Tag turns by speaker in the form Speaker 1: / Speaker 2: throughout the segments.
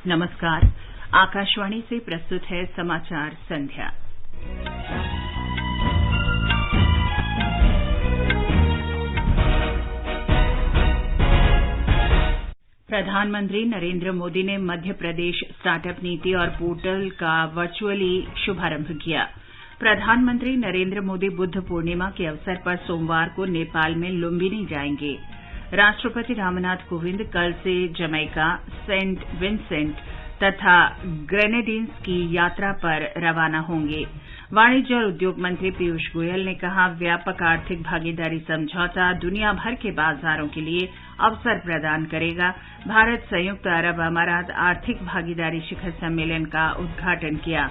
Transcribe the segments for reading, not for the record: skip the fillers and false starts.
Speaker 1: नमस्कार। आकाशवाणी से प्रस्तुत है समाचार संध्या। प्रधानमंत्री नरेंद्र मोदी ने मध्य प्रदेश स्टार्टअप नीति और पोर्टल का वर्चुअली शुभारंभ किया। प्रधानमंत्री नरेंद्र मोदी बुद्ध पूर्णिमा के अवसर पर सोमवार को नेपाल में लुम्बिनी जाएंगे। राष्ट्रपति रामनाथ कोविंद कल से जमैका, सेंट विंसेंट तथा ग्रेनेडिन्स की यात्रा पर रवाना होंगे। वाणिज्य और उद्योग मंत्री पीयूष गोयल ने कहा, व्यापक आर्थिक भागीदारी समझौता दुनिया भर के बाजारों के लिए अवसर प्रदान करेगा। भारत संयुक्त अरब अमारात आर्थिक भागीदारी शिखर सम्मेलन का उद्घाटन किया।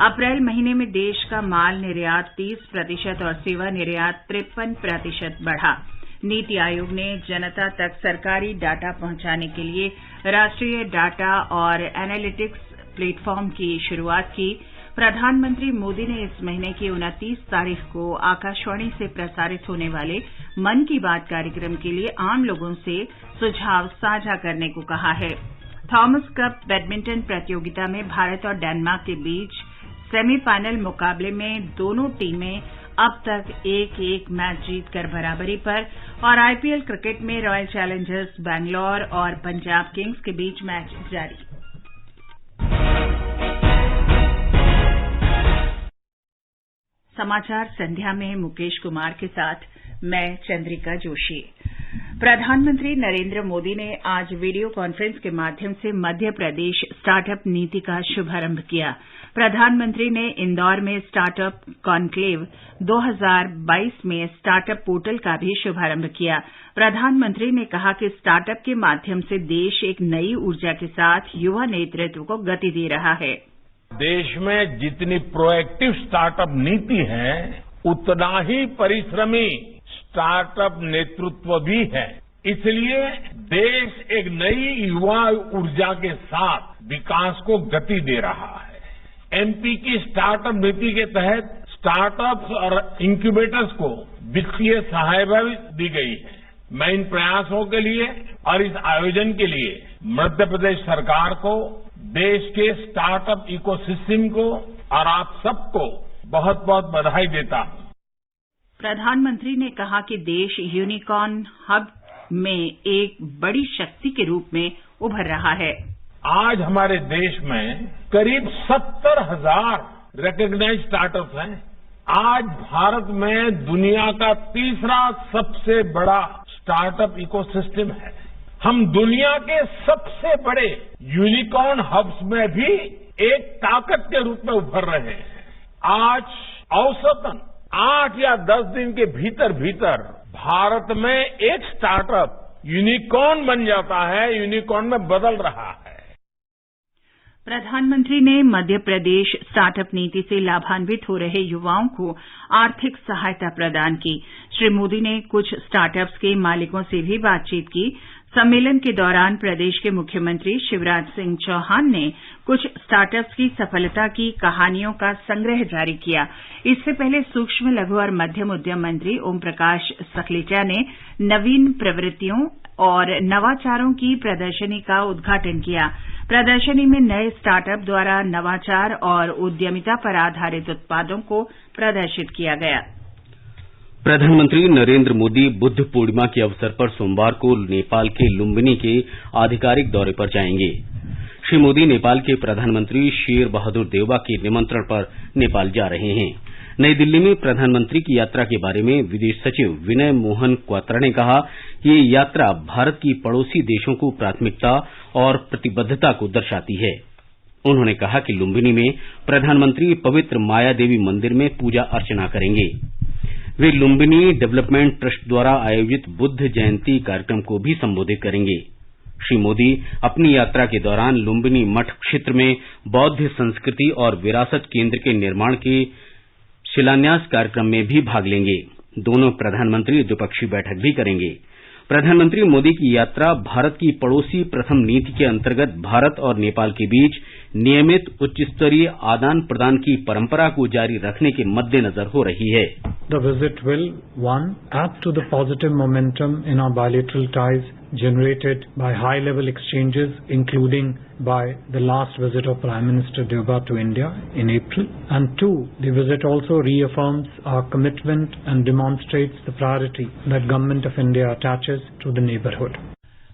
Speaker 1: अप्रैल महीने में देश का माल निर्यात 30% और सेवा निर्यात 53% बढ़ा। नीति आयोग ने जनता तक सरकारी डाटा पहुंचाने के लिए राष्ट्रीय डाटा और एनालिटिक्स प्लेटफॉर्म की शुरुआत की। प्रधानमंत्री मोदी ने इस महीने की 29 तारीख को आकाशवाणी से प्रसारित होने वाले मन की बात कार्यक्रम के लिए आम लोगों से सुझाव साझा करने को कहा है। थॉमस कप बैडमिंटन प्रतियोगिता में भारत और डेनमार्क के बीच सेमीफाइनल मुकाबले में दोनों टीमें अब तक 1-1 मैच जीतकर बराबरी पर और आईपीएल क्रिकेट में रॉयल चैलेंजर्स बैंगलोर और पंजाब किंग्स के बीच मैच जारी। समाचार संध्या में मुकेश कुमार के साथ मैं चंद्रिका जोशी। प्रधानमंत्री नरेंद्र मोदी ने आज वीडियो कॉन्फ्रेंस के माध्यम से मध्य प्रदेश स्टार्टअप नीति का शुभारंभ किया। प्रधानमंत्री ने इंदौर में स्टार्टअप कॉन्क्लेव 2022 में स्टार्टअप पोर्टल का भी शुभारंभ किया। प्रधानमंत्री ने कहा कि स्टार्टअप के माध्यम से देश एक नई ऊर्जा के साथ युवा नेतृत्व को गति दे रहा है।
Speaker 2: देश में जितनी प्रोएक्टिव स्टार्टअप नीति है, उतना ही परिश्रमी स्टार्टअप नेतृत्व भी है। इसलिए देश एक नई युवा ऊर्जा के साथ विकास को गति दे रहा है। एमपी की स्टार्टअप नीति के तहत स्टार्टअप्स और इंक्यूबेटर्स को वित्तीय सहायता भी दी गई है। मैं इन प्रयासों के लिए और इस आयोजन के लिए मध्य प्रदेश सरकार को, देश के स्टार्टअप इकोसिस्टम को और आप सबको बहुत बहुत बधाई देता हूं।
Speaker 1: प्रधानमंत्री ने कहा कि देश यूनिकॉर्न हब में एक बड़ी शक्ति के रूप में उभर रहा है।
Speaker 2: आज हमारे देश में करीब 70,000 रिकॉग्नाइज्ड स्टार्टअप्स हैं। आज भारत में दुनिया का तीसरा सबसे बड़ा स्टार्टअप इकोसिस्टम है। हम दुनिया के सबसे बड़े यूनिकॉर्न हब्स में भी एक ताकत के रूप में उभर रहे हैं। आज औसतन 8 या 10 दिन के भीतर भीतर भारत में एक स्टार्टअप यूनिकॉर्न बन जाता है, यूनिकॉर्न में बदल रहा है।
Speaker 1: प्रधानमंत्री ने मध्य प्रदेश स्टार्टअप नीति से लाभान्वित हो रहे युवाओं को आर्थिक सहायता प्रदान की। श्री मोदी ने कुछ स्टार्टअप्स के मालिकों से भी बातचीत की। सम्मेलन के दौरान प्रदेश के मुख्यमंत्री शिवराज सिंह चौहान ने कुछ स्टार्टअप्स की सफलता की कहानियों का संग्रह जारी किया। इससे पहले सूक्ष्म, लघु और मध्यम उद्यम मंत्री ओम प्रकाश सखलेचा ने नवीन प्रवृत्तियों और नवाचारों की प्रदर्शनी का उद्घाटन किया। प्रदर्शनी में नए स्टार्टअप द्वारा नवाचार और उद्यमिता पर आधारित उत्पादों को प्रदर्शित किया गया।
Speaker 3: प्रधानमंत्री नरेंद्र मोदी बुद्ध पूर्णिमा के अवसर पर सोमवार को नेपाल के लुम्बिनी के आधिकारिक दौरे पर जाएंगे। श्री मोदी नेपाल के प्रधानमंत्री शेर बहादुर देउबा के निमंत्रण पर नेपाल जा रहे हैं। नई दिल्ली में प्रधानमंत्री की यात्रा के बारे में विदेश सचिव विनय मोहन क्वात्रा ने कहा कि ये यात्रा भारत की पड़ोसी देशों को प्राथमिकता और प्रतिबद्धता को दर्शाती है। उन्होंने कहा कि लुम्बिनी में प्रधानमंत्री पवित्र माया देवी मंदिर में पूजा अर्चना करेंगे। वे लुम्बिनी डेवलपमेंट ट्रस्ट द्वारा आयोजित बुद्ध जयंती कार्यक्रम को भी संबोधित करेंगे। श्री मोदी अपनी यात्रा के दौरान लुम्बिनी मठ क्षेत्र में बौद्ध संस्कृति और विरासत केंद्र के निर्माण के शिलान्यास कार्यक्रम में भी भाग लेंगे। दोनों प्रधानमंत्री द्विपक्षीय बैठक भी करेंगे। प्रधानमंत्री मोदी की यात्रा भारत की पड़ोसी प्रथम नीति के अंतर्गत भारत और नेपाल के बीच नियमित उच्च स्तरीय आदान प्रदान की परंपरा को जारी रखने के मद्देनजर हो रही है।
Speaker 4: The visit will, one, add to the positive momentum in our bilateral ties generated by high-level exchanges, including by the last visit of Prime Minister Deuba to India in April. And two, the visit also reaffirms our commitment and demonstrates the priority that Government of India attaches to the neighborhood.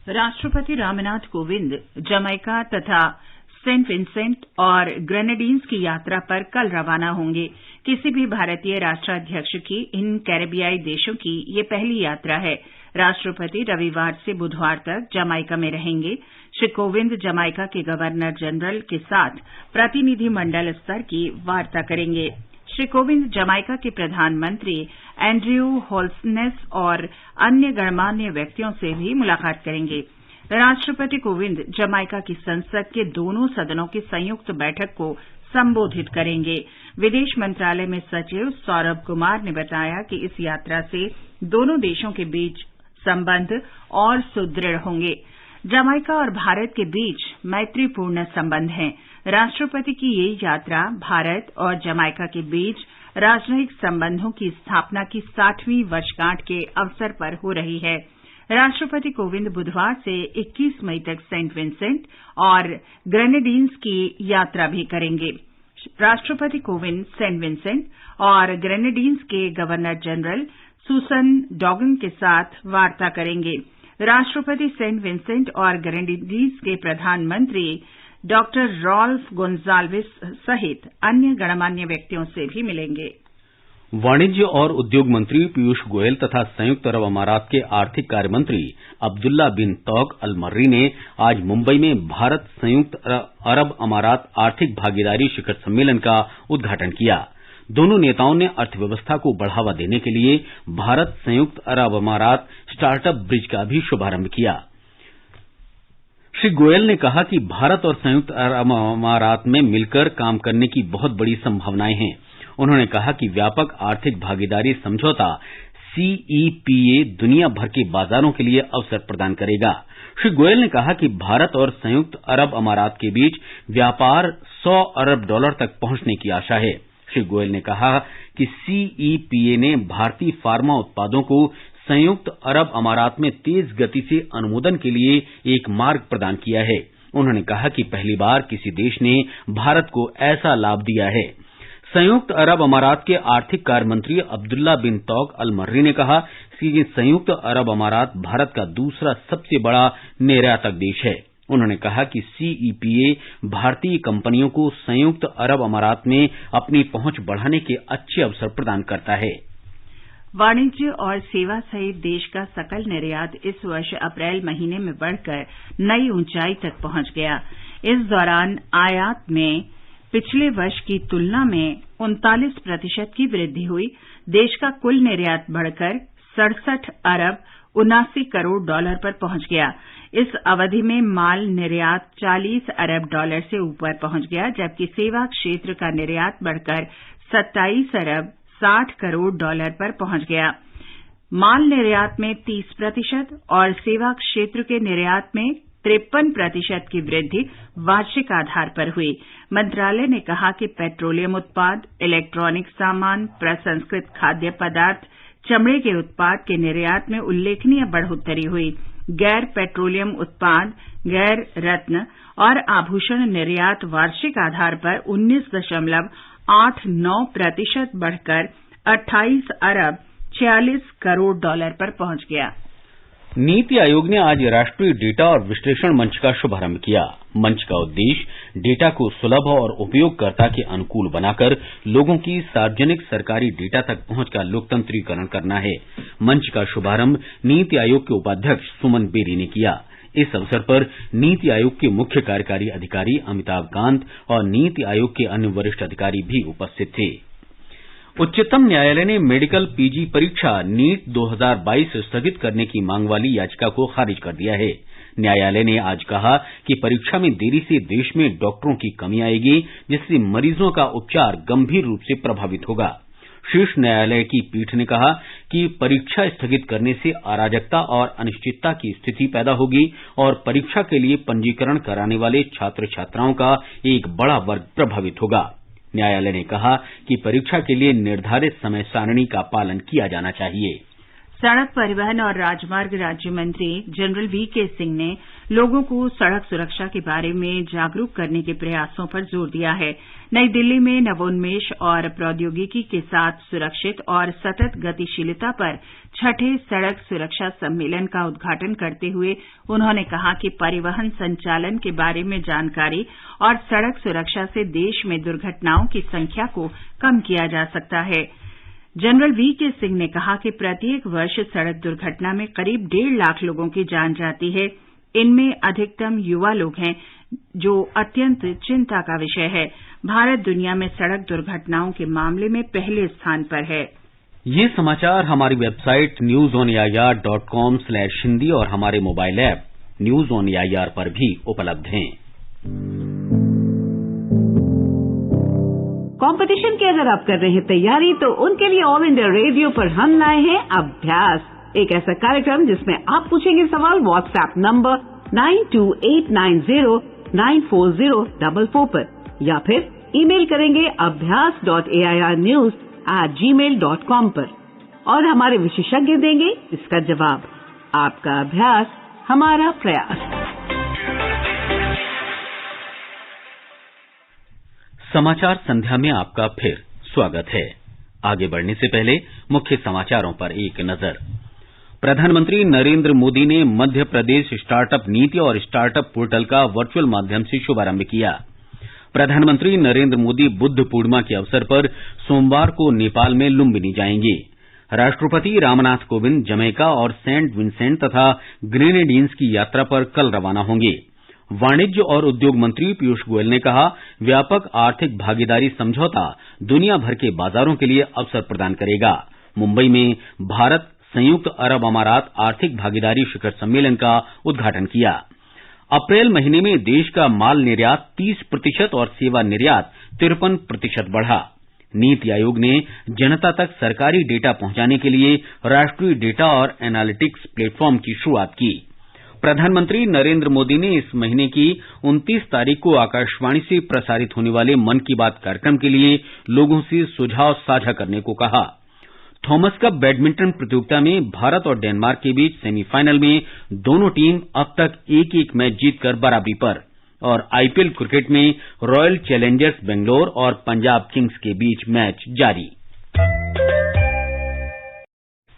Speaker 1: राष्ट्रपति Ramnath Kovind Jamaica तथा Saint Vincent और ग्रेनेडीन्स की यात्रा पर कल रवाना होंगे। किसी भी भारतीय राष्ट्राध्यक्ष की इन कैरेबियाई देशों की ये पहली यात्रा है। राष्ट्रपति रविवार से बुधवार तक जमैका में रहेंगे। श्री कोविंद जमैका के गवर्नर जनरल के साथ प्रतिनिधि मंडल स्तर की वार्ता करेंगे। श्री कोविंद जमैका के प्रधानमंत्री एंड्रयू होल्सनेस और अन्य गणमान्य व्यक्तियों से भी मुलाकात करेंगे। राष्ट्रपति कोविंद जमैका की संसद के दोनों सदनों की संयुक्त बैठक को संबोधित करेंगे। विदेश मंत्रालय में सचिव सौरभ कुमार ने बताया कि इस यात्रा से दोनों देशों के बीच संबंध और सुदृढ़ होंगे। जमैका और भारत के बीच मैत्रीपूर्ण संबंध हैं। राष्ट्रपति की ये यात्रा भारत और जमैका के बीच राजनयिक संबंधों की स्थापना की 60वीं वर्षगांठ के अवसर पर हो रही है। राष्ट्रपति कोविंद बुधवार से 21 मई तक सेंट विंसेंट और ग्रेनेडीन्स की यात्रा भी करेंगे। राष्ट्रपति कोविंद सेंट विंसेंट और ग्रेनेडीन्स के गवर्नर जनरल सुसन डॉगन के साथ वार्ता करेंगे। राष्ट्रपति सेंट विंसेंट और ग्रेनेडीन्स के प्रधानमंत्री डॉक्टर रॉल्फ गोंजाल्विस सहित अन्य गणमान्य व्यक्तियों से भी मिलेंगे।
Speaker 3: वाणिज्य और उद्योग मंत्री पीयूष गोयल तथा संयुक्त अरब अमारात के आर्थिक कार्य मंत्री अब्दुल्ला बिन तौक अल मर्री ने आज मुंबई में भारत संयुक्त अरब अमारात आर्थिक भागीदारी शिखर सम्मेलन का उद्घाटन किया। दोनों नेताओं ने अर्थव्यवस्था को बढ़ावा देने के लिए भारत संयुक्त अरब अमारात स्टार्टअप ब्रिज का भी शुभारंभ किया। श्री गोयल ने कहा कि भारत और संयुक्त अरब अमारात में मिलकर काम करने की बहुत बड़ी संभावनाएं हैं। उन्होंने कहा कि व्यापक आर्थिक भागीदारी समझौता CEPA दुनिया भर के बाजारों के लिए अवसर प्रदान करेगा। श्री गोयल ने कहा कि भारत और संयुक्त अरब अमारात के बीच व्यापार $100 अरब तक पहुंचने की आशा है। श्री गोयल ने कहा कि CEPA ने भारतीय फार्मा उत्पादों को संयुक्त अरब अमारात में तेज गति से अनुमोदन के लिए एक मार्ग प्रदान किया है। उन्होंने कहा कि पहली बार किसी देश ने भारत को ऐसा लाभ दिया है। संयुक्त अरब अमारात के आर्थिक कार्य मंत्री अब्दुल्ला बिन तौक अल मर्री ने कहा कि संयुक्त अरब अमारात भारत का दूसरा सबसे बड़ा निर्यातक देश है। उन्होंने कहा कि CEPA भारतीय कंपनियों को संयुक्त अरब अमारात में अपनी पहुंच बढ़ाने के अच्छे अवसर प्रदान करता है।
Speaker 1: वाणिज्य और सेवा सहित देश का सकल निर्यात इस वर्ष अप्रैल महीने में बढ़कर नई ऊंचाई तक पहुंच गया। इस दौरान आयात में पिछले वर्ष की तुलना में 39% की वृद्धि हुई। देश का कुल निर्यात बढ़कर 67 अरब 79 करोड़ डॉलर पर पहुंच गया। इस अवधि में माल निर्यात $40 अरब से ऊपर पहुंच गया, जबकि सेवा क्षेत्र का निर्यात बढ़कर 27 अरब 60 करोड़ डॉलर पर पहुंच गया। माल निर्यात में 30% और सेवा क्षेत्र के निर्यात में 53% की वृद्धि वार्षिक आधार पर हुई। मंत्रालय ने कहा कि पेट्रोलियम उत्पाद, इलेक्ट्रॉनिक सामान, प्रसंस्कृत खाद्य पदार्थ, चमड़े के उत्पाद के निर्यात में उल्लेखनीय बढ़ोतरी हुई। गैर पेट्रोलियम उत्पाद, गैर रत्न और आभूषण निर्यात वार्षिक आधार पर 19.89% बढ़कर 28 अरब 46 करोड़ डॉलर पर पहुंच गया।
Speaker 3: नीति आयोग ने आज राष्ट्रीय डेटा और विश्लेषण मंच का शुभारंभ किया। मंच का उद्देश्य डेटा को सुलभ और उपयोगकर्ता के अनुकूल बनाकर लोगों की सार्वजनिक सरकारी डेटा तक पहुंच का लोकतंत्रीकरण करना है। मंच का शुभारंभ नीति आयोग के उपाध्यक्ष सुमन बेरी ने किया। इस अवसर पर नीति आयोग के मुख्य कार्यकारी अधिकारी अमिताभ कांत और नीति आयोग के अन्य वरिष्ठ अधिकारी भी उपस्थित थे। उच्चतम न्यायालय ने मेडिकल पीजी परीक्षा नीट 2022 स्थगित करने की मांग वाली याचिका को खारिज कर दिया है। न्यायालय ने आज कहा कि परीक्षा में देरी से देश में डॉक्टरों की कमी आएगी, जिससे मरीजों का उपचार गंभीर रूप से प्रभावित होगा। शीर्ष न्यायालय की पीठ ने कहा कि परीक्षा स्थगित करने से अराजकता और अनिश्चितता की स्थिति पैदा होगी और परीक्षा के लिए पंजीकरण कराने वाले छात्र छात्राओं का एक बड़ा वर्ग प्रभावित होगा। न्यायालय ने कहा कि परीक्षा के लिए निर्धारित समय सारणी का पालन किया जाना चाहिए।
Speaker 1: सड़क परिवहन और राजमार्ग राज्य मंत्री जनरल वीके सिंह ने लोगों को सड़क सुरक्षा के बारे में जागरूक करने के प्रयासों पर जोर दिया है। नई दिल्ली में नवोन्मेष और प्रौद्योगिकी के साथ सुरक्षित और सतत गतिशीलता पर छठे सड़क सुरक्षा सम्मेलन का उद्घाटन करते हुए उन्होंने कहा कि परिवहन संचालन के बारे में जानकारी और सड़क सुरक्षा से देश में दुर्घटनाओं की संख्या को कम किया जा सकता है। जनरल वीके सिंह ने कहा कि प्रत्येक वर्ष सड़क दुर्घटना में करीब 1.5 लाख लोगों की जान जाती है। इनमें अधिकतम युवा लोग हैं, जो अत्यंत चिंता का विषय है। भारत दुनिया में सड़क दुर्घटनाओं के मामले में पहले स्थान पर है।
Speaker 3: ये समाचार हमारी वेबसाइट newsonair.com/hindi और हमारे mobile app news on AIR पर भी उपलब्ध हैं।
Speaker 5: कंपटीशन की अगर आप कर रहे हैं तैयारी, तो उनके लिए ऑल इंडिया रेडियो पर हम लाए हैं अभ्यास, एक ऐसा कार्यक्रम जिसमें आप पूछेंगे सवाल व्हाट्सएप नंबर 9289094044 पर, या फिर ईमेल करेंगे abhyas.airnews@gmail.com पर, और हमारे विशेषज्ञ देंगे इसका जवाब। आपका अभ्यास हमारा प्रयास।
Speaker 3: समाचार संध्या में आपका फिर स्वागत है। आगे बढ़ने से पहले मुख्य समाचारों पर एक नजर। प्रधानमंत्री नरेंद्र मोदी ने मध्य प्रदेश स्टार्टअप नीति और स्टार्टअप पोर्टल का वर्चुअल माध्यम से शुभारंभ किया। प्रधानमंत्री नरेंद्र मोदी बुद्ध पूर्णिमा के अवसर पर सोमवार को नेपाल में लुम्बिनी जाएंगे। राष्ट्रपति रामनाथ कोविंद जमैका और सेंट विंसेंट तथा ग्रेनेडिन्स की यात्रा पर कल रवाना होंगे। वाणिज्य और उद्योग मंत्री पीयूष गोयल ने कहा, व्यापक आर्थिक भागीदारी समझौता दुनिया भर के बाजारों के लिए अवसर प्रदान करेगा। मुंबई में भारत संयुक्त अरब अमारात आर्थिक भागीदारी शिखर सम्मेलन का उद्घाटन किया। अप्रैल महीने में देश का माल निर्यात 30% और सेवा निर्यात 53% बढ़ा। नीति आयोग ने जनता तक सरकारी डेटा पहुंचाने के लिए राष्ट्रीय डेटा और एनालिटिक्स प्लेटफॉर्म की शुरुआत की। प्रधानमंत्री नरेंद्र मोदी ने इस महीने की 29 तारीख को आकाशवाणी से प्रसारित होने वाले मन की बात कार्यक्रम के लिए लोगों से सुझाव साझा करने को कहा। थॉमस कप बैडमिंटन प्रतियोगिता में भारत और डेनमार्क के बीच सेमीफाइनल में दोनों टीम अब तक 1-1 मैच जीतकर बराबरी पर, और आईपीएल क्रिकेट में रॉयल चैलेंजर्स बेंगलोर और पंजाब किंग्स के बीच मैच जारी।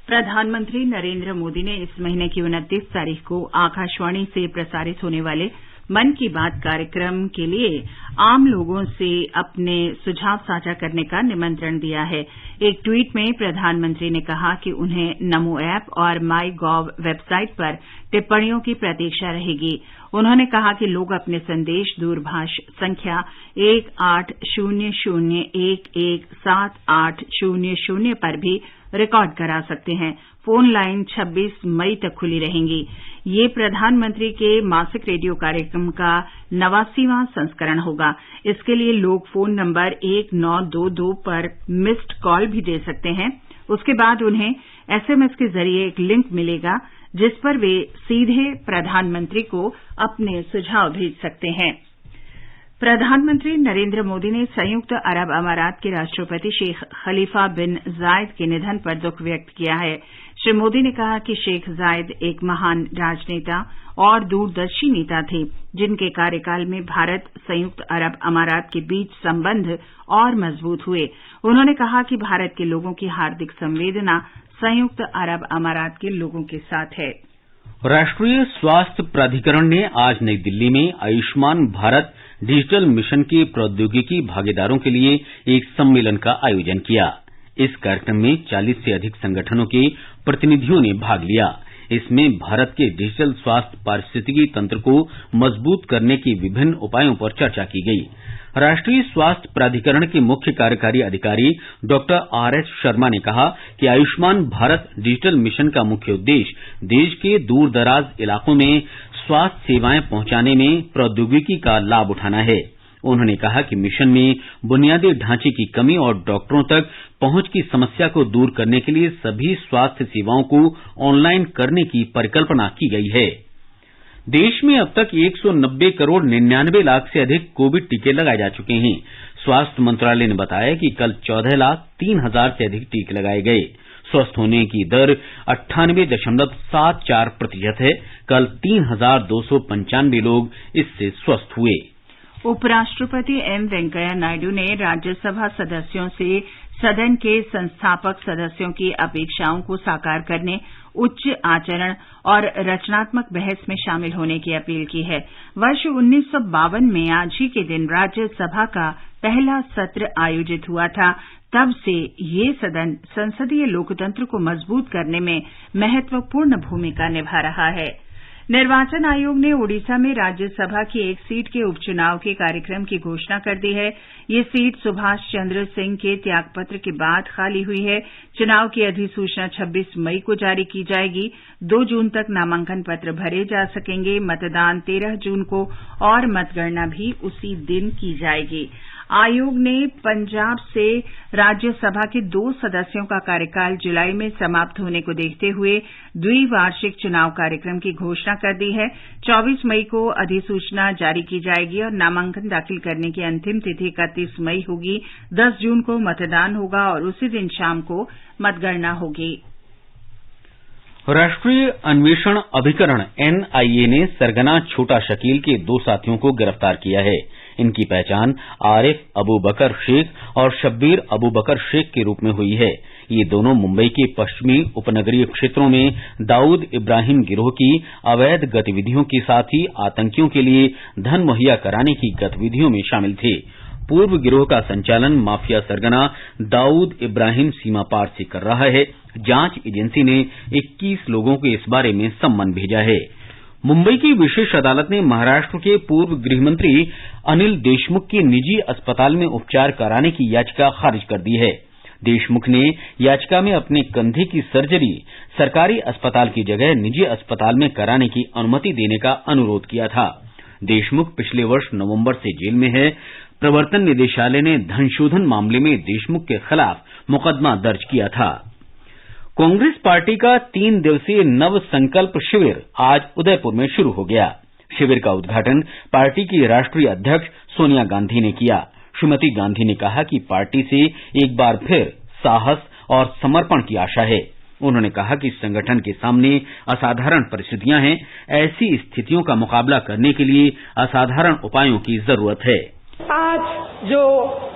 Speaker 1: प्रधानमंत्री नरेंद्र मोदी ने इस महीने की 29 तारीख को आकाशवाणी से प्रसारित होने वाले मन की बात कार्यक्रम के लिए आम लोगों से अपने सुझाव साझा करने का निमंत्रण दिया है। एक ट्वीट में प्रधानमंत्री ने कहा कि उन्हें नमो ऐप और माई गॉव वेबसाइट पर टिप्पणियों की प्रतीक्षा रहेगी। उन्होंने कहा कि लोग अपने संदेश दूरभाष संख्या 1800117800 पर भी रिकॉर्ड करा सकते हैं। फोन लाइन 26 मई तक खुली रहेंगी। ये प्रधानमंत्री के मासिक रेडियो कार्यक्रम का 89वां संस्करण होगा। इसके लिए लोग फोन नंबर 1922 पर मिस्ड कॉल भी दे सकते हैं। उसके बाद उन्हें एसएमएस के जरिए एक लिंक मिलेगा, जिस पर वे सीधे प्रधानमंत्री को अपने सुझाव भेज सकते हैं। प्रधानमंत्री नरेंद्र मोदी ने संयुक्त अरब अमारात के राष्ट्रपति शेख खलीफा बिन जायद के निधन पर दुख व्यक्त किया है। श्री मोदी ने कहा कि शेख जायद एक महान राजनेता और दूरदर्शी नेता थे, जिनके कार्यकाल में भारत संयुक्त अरब अमारात के बीच संबंध और मजबूत हुए। उन्होंने कहा कि भारत के लोगों की हार्दिक संवेदना संयुक्त अरब अमारात के लोगों के साथ है।
Speaker 3: राष्ट्रीय स्वास्थ्य प्राधिकरण ने आज नई दिल्ली में आयुष्मान भारत डिजिटल मिशन के प्रौद्योगिकी भागीदारों के लिए एक सम्मेलन का आयोजन किया। इस कार्यक्रम में 40 से अधिक संगठनों के प्रतिनिधियों ने भाग लिया। इसमें भारत के डिजिटल स्वास्थ्य पारिस्थितिकी तंत्र को मजबूत करने के विभिन्न उपायों पर चर्चा की गई। राष्ट्रीय स्वास्थ्य प्राधिकरण के मुख्य कार्यकारी अधिकारी डॉक्टर आरएस शर्मा ने कहा कि आयुष्मान भारत डिजिटल मिशन का मुख्य उद्देश्य देश के दूर दराज इलाकों में स्वास्थ्य सेवाएं पहुंचाने में प्रौद्योगिकी का लाभ उठाना है। उन्होंने कहा कि मिशन में बुनियादी ढांचे की कमी और डॉक्टरों तक पहुंच की समस्या को दूर करने के लिए सभी स्वास्थ्य सेवाओं को ऑनलाइन करने की परिकल्पना की गई है। देश में अब तक 190 करोड़ 99 लाख से अधिक कोविड टीके लगाए जा चुके हैं। स्वास्थ्य मंत्रालय ने बताया कि कल 14,03,000 से अधिक टीके लगाए गए। स्वस्थ होने की दर 98.74% है। कल 3,295 लोग इससे स्वस्थ हुए।
Speaker 1: उपराष्ट्रपति एम वेंकैया नायडू ने राज्यसभा सदस्यों से सदन के संस्थापक सदस्यों की अपेक्षाओं को साकार करने, उच्च आचरण और रचनात्मक बहस में शामिल होने की अपील की है। वर्ष 1952 में आज ही के दिन राज्यसभा का पहला सत्र आयोजित हुआ था। तब से ये सदन संसदीय लोकतंत्र को मजबूत करने में महत्वपूर्ण भूमिका निभा रहा है। निर्वाचन आयोग ने ओडिशा में राज्यसभा की एक सीट के उपचुनाव के कार्यक्रम की घोषणा कर दी है। ये सीट सुभाष चंद्र सिंह के त्यागपत्र के बाद खाली हुई है। चुनाव की अधिसूचना 26 मई को जारी की जाएगी। 2 जून तक नामांकन पत्र भरे जा सकेंगे। मतदान 13 जून को और मतगणना भी उसी दिन की जाएगी। आयोग ने पंजाब से राज्यसभा के 2 सदस्यों का कार्यकाल जुलाई में समाप्त होने को देखते हुए द्विवार्षिक चुनाव कार्यक्रम की घोषणा कर दी है। 24 मई को अधिसूचना जारी की जाएगी और नामांकन दाखिल करने की अंतिम तिथि 31 मई होगी। 10 जून को मतदान होगा और उसी दिन शाम को मतगणना होगी।
Speaker 3: राष्ट्रीय अन्वेषण अभिकरण एनआईए ने सरगना छोटा शकील के 2 साथियों को गिरफ्तार किया है। इनकी पहचान आरिफ अबू बकर शेख और शब्बीर अबू बकर शेख के रूप में हुई है। ये दोनों मुंबई के पश्चिमी उपनगरीय क्षेत्रों में दाऊद इब्राहिम गिरोह की अवैध गतिविधियों के साथ ही आतंकियों के लिए धन मुहैया कराने की गतिविधियों में शामिल थे। पूर्व गिरोह का संचालन माफिया सरगना दाऊद इब्राहिम सीमा पार से कर रहा है। जांच एजेंसी ने 21 लोगों को इस बारे में सम्मन भेजा है। मुंबई की विशेष अदालत ने महाराष्ट्र के पूर्व गृहमंत्री अनिल देशमुख की निजी अस्पताल में उपचार कराने की याचिका खारिज कर दी है। देशमुख ने याचिका में अपने कंधे की सर्जरी सरकारी अस्पताल की जगह निजी अस्पताल में कराने की अनुमति देने का अनुरोध किया था। देशमुख पिछले वर्ष नवंबर से जेल में है। प्रवर्तन निदेशालय ने धनशोधन मामले में देशमुख के खिलाफ मुकदमा दर्ज किया था। कांग्रेस पार्टी का 3 दिवसीय नव संकल्प शिविर आज उदयपुर में शुरू हो गया। शिविर का उद्घाटन पार्टी की राष्ट्रीय अध्यक्ष सोनिया गांधी ने किया। श्रीमती गांधी ने कहा कि पार्टी से एक बार फिर साहस और समर्पण की आशा है। उन्होंने कहा कि संगठन के सामने असाधारण परिस्थितियां हैं। ऐसी स्थितियों का मुकाबला करने के लिए असाधारण उपायों की जरूरत है।
Speaker 6: आज जो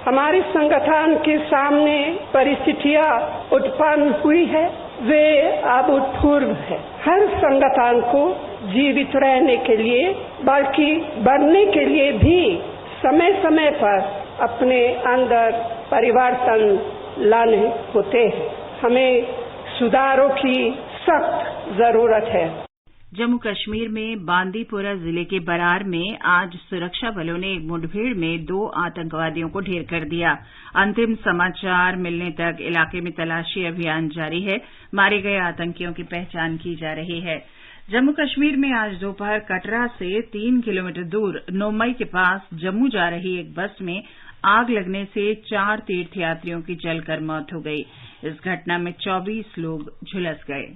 Speaker 6: हमारे संगठन के सामने परिस्थितियां उत्पन्न हुई है वे अभूतपूर्व है। हर संगठन को जीवित रहने के लिए बल्कि बढ़ने के लिए भी समय समय पर अपने अंदर परिवर्तन लाने होते हैं। हमें सुधारों की सख्त जरूरत है।
Speaker 1: जम्मू कश्मीर में बांदीपोरा जिले के बरार में आज सुरक्षा बलों ने एक मुठभेड़ में 2 आतंकवादियों को ढेर कर दिया। अंतिम समाचार मिलने तक इलाके में तलाशी अभियान जारी है। मारे गए आतंकियों की पहचान की जा रही है। जम्मू कश्मीर में आज दोपहर कटरा से 3 किलोमीटर दूर नोमई के पास जम्मू जा रही एक बस में आग लगने से 4 तीर्थयात्रियों की जलकर मौत हो गई। इस घटना में 24 लोग झुलस गए।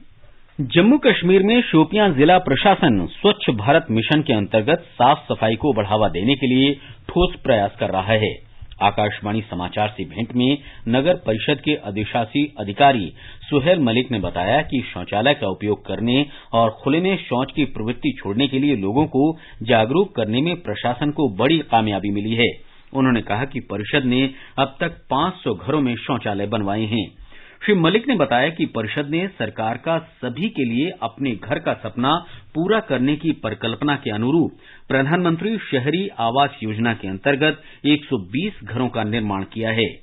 Speaker 3: जम्मू कश्मीर में शोपियां जिला प्रशासन स्वच्छ भारत मिशन के अंतर्गत साफ सफाई को बढ़ावा देने के लिए ठोस प्रयास कर रहा है। आकाशवाणी समाचार से भेंट में नगर परिषद के अधिशासी अधिकारी सुहेल मलिक ने बताया कि शौचालय का उपयोग करने और खुले में शौच की प्रवृत्ति छोड़ने के लिए लोगों को जागरूक करने में प्रशासन को बड़ी कामयाबी मिली है। उन्होंने कहा कि परिषद ने अब तक 500 घरों में शौचालय बनवाए हैं। श्री मलिक ने बताया कि परिषद ने सरकार का सभी के लिए अपने घर का सपना पूरा करने की परिकल्पना के अनुरूप प्रधानमंत्री शहरी आवास योजना के अंतर्गत 120 घरों का निर्माण किया है।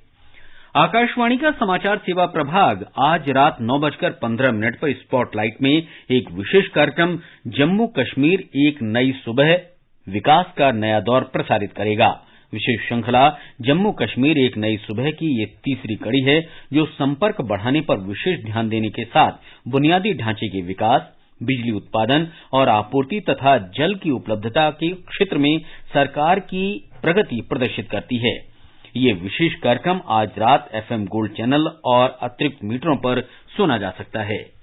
Speaker 3: आकाशवाणी का समाचार सेवा प्रभाग आज रात 9:15 पर स्पॉटलाइट में एक विशेष कार्यक्रम जम्मू कश्मीर एक नई सुबह विकास का नया दौर प्रसारित करेगा। विशेष श्रृंखला जम्मू कश्मीर एक नई सुबह की ये तीसरी कड़ी है, जो संपर्क बढ़ाने पर विशेष ध्यान देने के साथ बुनियादी ढांचे के विकास, बिजली उत्पादन और आपूर्ति तथा जल की उपलब्धता के क्षेत्र में सरकार की प्रगति प्रदर्शित करती है। ये विशेष कार्यक्रम आज रात FM गोल्ड चैनल और अतिरिक्त मीटरों पर सुना जा सकता है।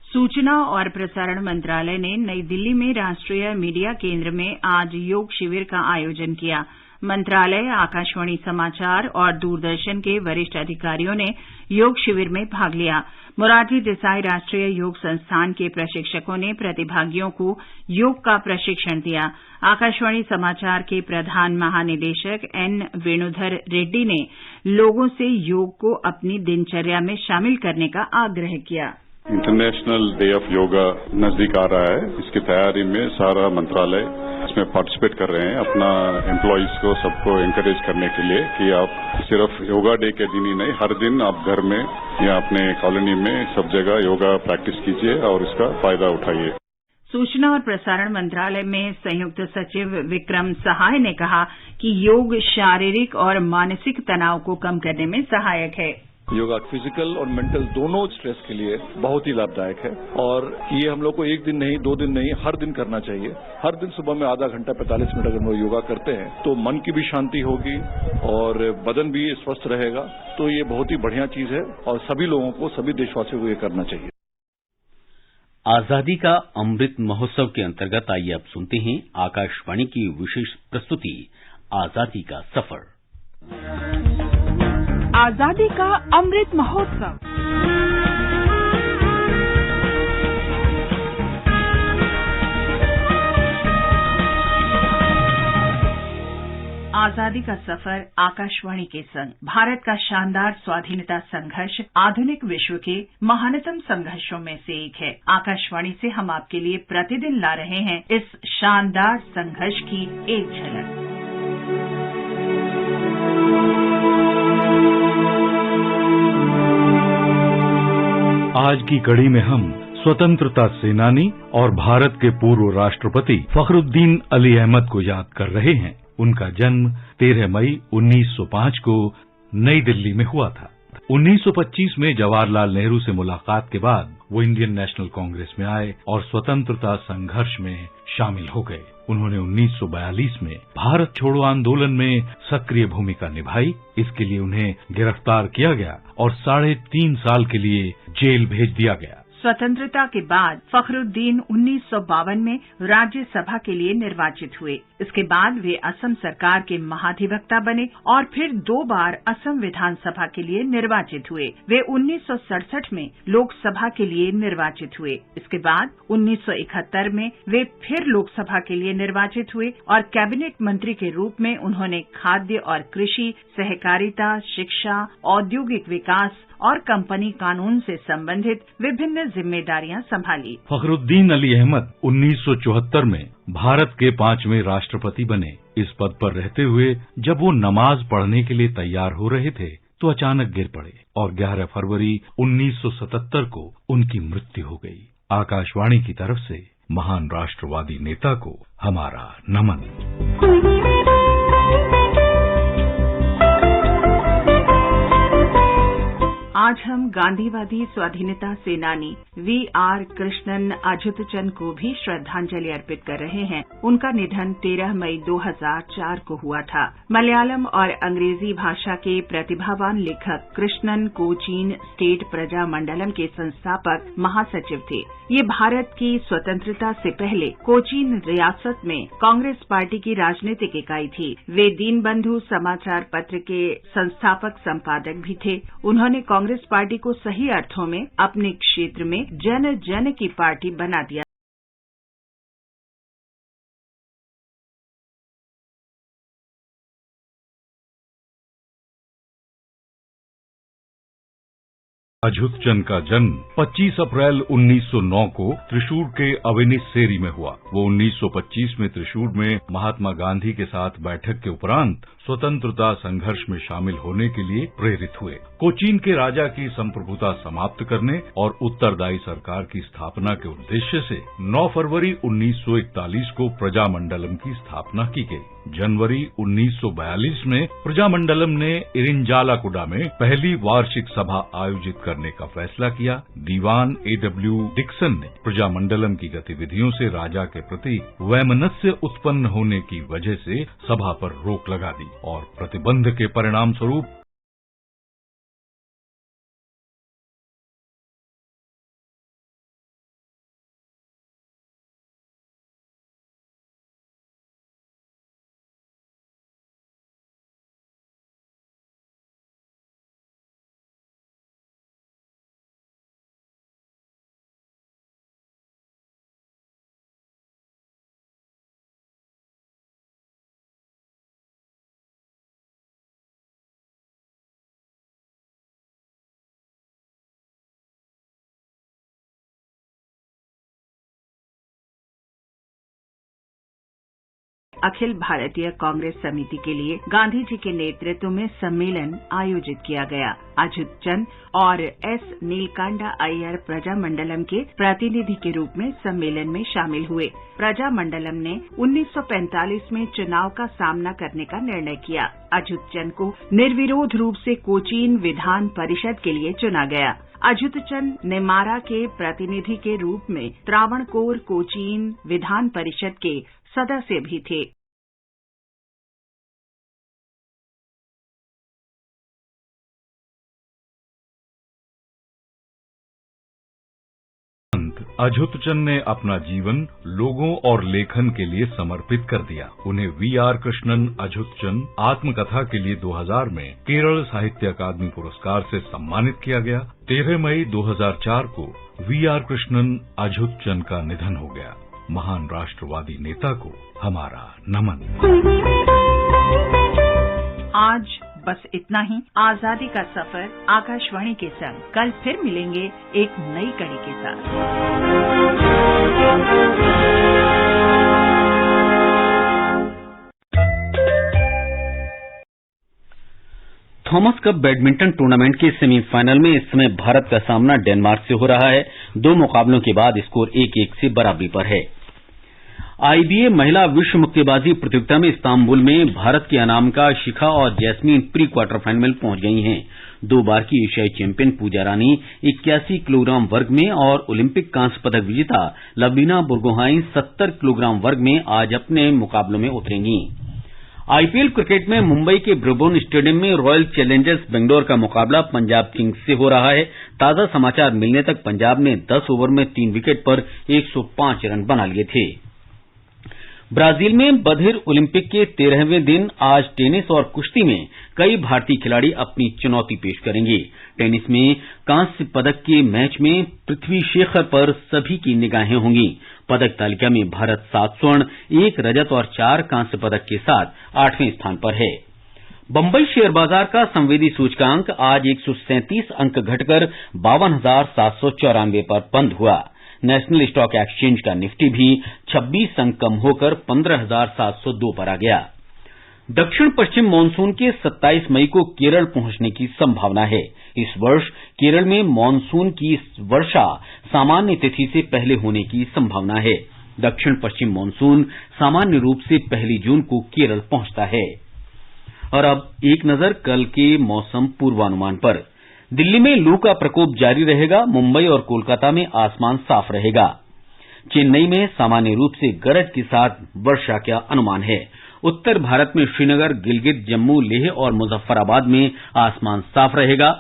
Speaker 1: सूचना और प्रसारण मंत्रालय ने नई दिल्ली में राष्ट्रीय मीडिया केंद्र में आज योग शिविर का आयोजन किया। मंत्रालय, आकाशवाणी समाचार और दूरदर्शन के वरिष्ठ अधिकारियों ने योग शिविर में भाग लिया। मोरारजी देसाई राष्ट्रीय योग संस्थान के प्रशिक्षकों ने प्रतिभागियों को योग का प्रशिक्षण दिया। आकाशवाणी समाचार के प्रधान महानिदेशक एन वेणुधर रेड्डी ने लोगों से योग को अपनी दिनचर्या में शामिल करने का आग्रह किया।
Speaker 7: इंटरनेशनल डे ऑफ योगा नजदीक आ रहा है। इसकी तैयारी में सारा मंत्रालय इसमें पार्टिसिपेट कर रहे हैं, अपना एम्प्लॉइज को सबको एनकरेज करने के लिए कि आप सिर्फ योगा डे के दिन ही नहीं, हर दिन आप घर में या अपने कॉलोनी में सब जगह योगा प्रैक्टिस कीजिए और इसका फायदा उठाइए।
Speaker 1: सूचना और प्रसारण मंत्रालय में संयुक्त सचिव विक्रम सहाय ने कहा कि योग शारीरिक और मानसिक तनाव को कम करने में सहायक है।
Speaker 8: योगा फिजिकल और मेंटल दोनों स्ट्रेस के लिए बहुत ही लाभदायक है और ये हम लोग को एक दिन नहीं, 2 दिन नहीं, हर दिन करना चाहिए। हर दिन सुबह में आधा घंटा 45 मिनट अगर हम लोग योगा करते हैं तो मन की भी शांति होगी और बदन भी स्वस्थ रहेगा। तो ये बहुत ही बढ़िया चीज है और सभी लोगों को, सभी देशवासियों को ये करना चाहिए।
Speaker 3: आजादी का अमृत महोत्सव के अंतर्गत आइए अब सुनते हैं आकाशवाणी की विशेष प्रस्तुति आजादी का सफर।
Speaker 9: आजादी का अमृत महोत्सव।
Speaker 1: आजादी का सफर आकाशवाणी के संग भारत का शानदार स्वाधीनता संघर्ष आधुनिक विश्व के महानतम संघर्षों में से एक है। आकाशवाणी से हम आपके लिए प्रतिदिन ला रहे हैं इस शानदार संघर्ष की एक झलक।
Speaker 10: आज की कड़ी में हम स्वतंत्रता सेनानी और भारत के पूर्व राष्ट्रपति फखरुद्दीन अली अहमद को याद कर रहे हैं। उनका जन्म 13 मई 1905 को नई दिल्ली में हुआ था। 1925 में जवाहरलाल नेहरू से मुलाकात के बाद वो इंडियन नेशनल कांग्रेस में आए और स्वतंत्रता संघर्ष में शामिल हो गए। उन्होंने 1942 में भारत छोड़ो आंदोलन में सक्रिय भूमिका निभाई। इसके लिए उन्हें गिरफ्तार किया गया और 3.5 साल के लिए जेल भेज दिया गया।
Speaker 1: स्वतंत्रता के बाद फखरुद्दीन 1952 में राज्यसभा के लिए निर्वाचित हुए। इसके बाद वे असम सरकार के महाधिवक्ता बने और फिर 2 बार असम विधानसभा के लिए निर्वाचित हुए। वे 1967 में लोकसभा के लिए निर्वाचित हुए। इसके बाद 1971 में वे फिर लोकसभा के लिए निर्वाचित हुए और कैबिनेट मंत्री के रूप में उन्होंने खाद्य और कृषि, सहकारिता, शिक्षा, औद्योगिक विकास और कंपनी कानून से संबंधित विभिन्न जिम्मेदारियां संभाली।
Speaker 10: फखरुद्दीन अली अहमद 1974 में भारत के 5वें राष्ट्रपति बने। इस पद पर रहते हुए जब वो नमाज पढ़ने के लिए तैयार हो रहे थे तो अचानक गिर पड़े और 11 फरवरी 1977 को उनकी मृत्यु हो गई। आकाशवाणी की तरफ से महान राष्ट्रवादी नेता को हमारा नमन।
Speaker 1: आज हम गांधीवादी स्वाधीनता सेनानी वी.आर. कृष्णन अझुतचंद को भी श्रद्धांजलि अर्पित कर रहे हैं। उनका निधन 13 मई 2004 को हुआ था। मलयालम और अंग्रेजी भाषा के प्रतिभावान लेखक कृष्णन कोचीन स्टेट प्रजा मंडलम के संस्थापक महासचिव थे। ये भारत की स्वतंत्रता से पहले कोचीन रियासत में कांग्रेस पार्टी की राजनीतिक इकाई थी। वे दीनबंधु समाचार पत्र के संस्थापक संपादक भी थे। उन्होंने कांग्रेस पार्टी को सही अर्थों में अपने क्षेत्र में जन जन की पार्टी बना दिया।
Speaker 10: अझुतचंद का जन्म 25 अप्रैल 1909 को त्रिशूर के अवेनिसेरी में हुआ। वो 1925 में त्रिशूर में महात्मा गांधी के साथ बैठक के उपरांत स्वतंत्रता संघर्ष में शामिल होने के लिए प्रेरित हुए। कोचीन के राजा की संप्रभुता समाप्त करने और उत्तरदायी सरकार की स्थापना के उद्देश्य से 9 फरवरी 1941 को प्रजामंडलम की स्थापना की गई। जनवरी 1942 में प्रजामंडलम ने इरिंजालाकुडा में पहली वार्षिक सभा आयोजित करने का फैसला किया। दीवान A.W. डिक्सन ने प्रजामंडलम की गतिविधियों से राजा के प्रति वैमनस्य उत्पन्न होने की वजह से सभा पर रोक लगा दी और प्रतिबंध के परिणाम स्वरूप
Speaker 1: अखिल भारतीय कांग्रेस समिति के लिए गांधी जी के नेतृत्व में सम्मेलन आयोजित किया गया। अच्युत चंद और एस नीलकांडा अय्यर प्रजामंडलम के प्रतिनिधि के रूप में सम्मेलन में शामिल हुए। प्रजामंडलम ने 1945 में चुनाव का सामना करने का निर्णय किया। अच्युत चंद को निर्विरोध रूप से कोचीन विधान परिषद के लिए चुना गया। अच्युत चंद नेमारा के प्रतिनिधि के रूप में त्रावणकोर कोचीन विधान परिषद के सदस्य भी थे।
Speaker 10: अच्युत चंद ने अपना जीवन लोगों और लेखन के लिए समर्पित कर दिया। उन्हें वी.आर. कृष्णन अच्युत चंद आत्मकथा के लिए 2000 में केरल साहित्य अकादमी पुरस्कार से सम्मानित किया गया। 13 मई 2004 को वी.आर. कृष्णन अच्युत चंद का निधन हो गया। महान राष्ट्रवादी नेता को हमारा नमन।
Speaker 1: आज बस इतना ही। आजादी का सफर आकाशवाणी के संग कल फिर मिलेंगे एक नई कड़ी के साथ।
Speaker 3: थॉमस कप बैडमिंटन टूर्नामेंट के सेमीफाइनल में इस समय भारत का सामना डेनमार्क से हो रहा है। 2 मुकाबलों के बाद स्कोर 1-1 से बराबरी पर है। आईबीए महिला विश्व मुक्केबाजी प्रतियोगिता में इस्तांबुल में भारत की अनामिका शिखा और जैस्मीन प्री क्वार्टर फाइनल में पहुंच गई हैं। 2 बार की एशियाई चैंपियन पूजा रानी 81 किलोग्राम वर्ग में और ओलंपिक कांस्य पदक विजेता लवलीना बोरगोहाइन 70 किलोग्राम वर्ग में आज अपने मुकाबलों में उतरेंगी। आईपीएल क्रिकेट में मुंबई के ब्रिबोर्न स्टेडियम में रॉयल चैलेंजर्स बेंगलोर का मुकाबला पंजाब किंग्स से हो रहा है। ताजा समाचार मिलने तक पंजाब ने 10 ओवर में 3 विकेट पर 105 रन बना लिए थे। ब्राजील में बधिर ओलंपिक के 13वें दिन आज टेनिस और कुश्ती में कई भारतीय खिलाड़ी अपनी चुनौती पेश करेंगे। टेनिस में कांस्य पदक के मैच में पृथ्वी शेखर पर सभी की निगाहें होंगी। पदक तालिका में भारत 7 स्वर्ण, 1 रजत और 4 कांस्य पदक के साथ 8वें स्थान पर है। बंबई शेयर बाजार का संवेदी सूचकांक आज 137 अंक घटकर 52,794 पर बंद हुआ। नेशनल स्टॉक एक्सचेंज का निफ्टी भी 26 अंक कम होकर 15,702 पर आ गया। दक्षिण पश्चिम मानसून के 27 मई को केरल पहुंचने की संभावना है। इस वर्ष केरल में मानसून की वर्षा सामान्य तिथि से पहले होने की संभावना है। दक्षिण पश्चिम मानसून सामान्य रूप से 1 जून को केरल पहुंचता है। और अब एक नजर कल के मौसम पूर्वानुमान पर। दिल्ली में लू का प्रकोप जारी रहेगा। मुंबई और कोलकाता में आसमान साफ रहेगा। चेन्नई में सामान्य रूप से गरज के साथ वर्षा का अनुमान है। उत्तर भारत में श्रीनगर, गिलगित, जम्मू, लेह और मुजफ्फराबाद में आसमान साफ रहेगा।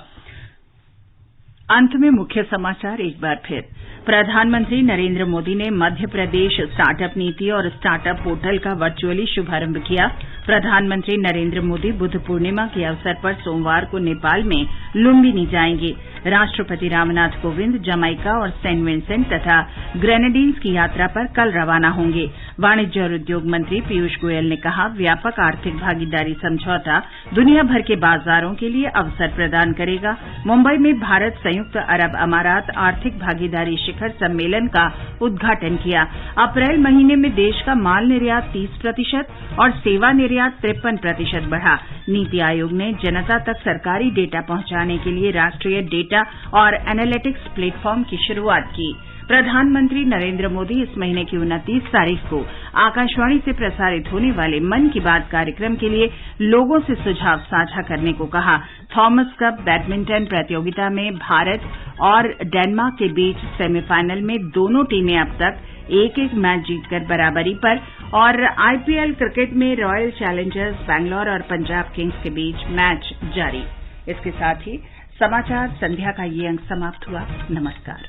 Speaker 1: अंत में मुख्य समाचार एक बार फिर। प्रधानमंत्री नरेंद्र मोदी ने मध्य प्रदेश स्टार्टअप नीति और स्टार्टअप पोर्टल का वर्चुअली शुभारंभ किया। प्रधानमंत्री नरेंद्र मोदी बुद्ध पूर्णिमा के अवसर पर सोमवार को नेपाल में लुम्बिनी जाएंगे। राष्ट्रपति रामनाथ कोविंद जमैका और सेंट विंसेंट तथा ग्रेनेडीन्स की यात्रा पर कल रवाना होंगे। वाणिज्य और उद्योग मंत्री पीयूष गोयल ने कहा, व्यापक आर्थिक भागीदारी समझौता दुनिया भर के बाजारों के लिए अवसर प्रदान करेगा। मुंबई में भारत संयुक्त अरब अमारात आर्थिक भागीदारी शिखर सम्मेलन का उद्घाटन किया। अप्रैल महीने में देश का माल निर्यात 30% और सेवा निर्यात 53% बढ़ा। नीति आयोग ने जनता तक सरकारी डेटा पहुंचाने के लिए राष्ट्रीय डेटा और एनालिटिक्स प्लेटफॉर्म की शुरुआत की। प्रधानमंत्री नरेंद्र मोदी इस महीने की 29 तारीख को आकाशवाणी से प्रसारित होने वाले मन की बात कार्यक्रम के लिए लोगों से सुझाव साझा करने को कहा। थॉमस कप बैडमिंटन प्रतियोगिता में भारत और डेनमार्क के बीच सेमीफाइनल में दोनों टीमें अब तक 1-1 मैच जीतकर बराबरी पर। और आईपीएल क्रिकेट में रॉयल चैलेंजर्स बैंगलोर और पंजाब किंग्स के बीच मैच जारी। इसके साथ ही समाचार संध्या का ये अंक समाप्त हुआ। नमस्कार।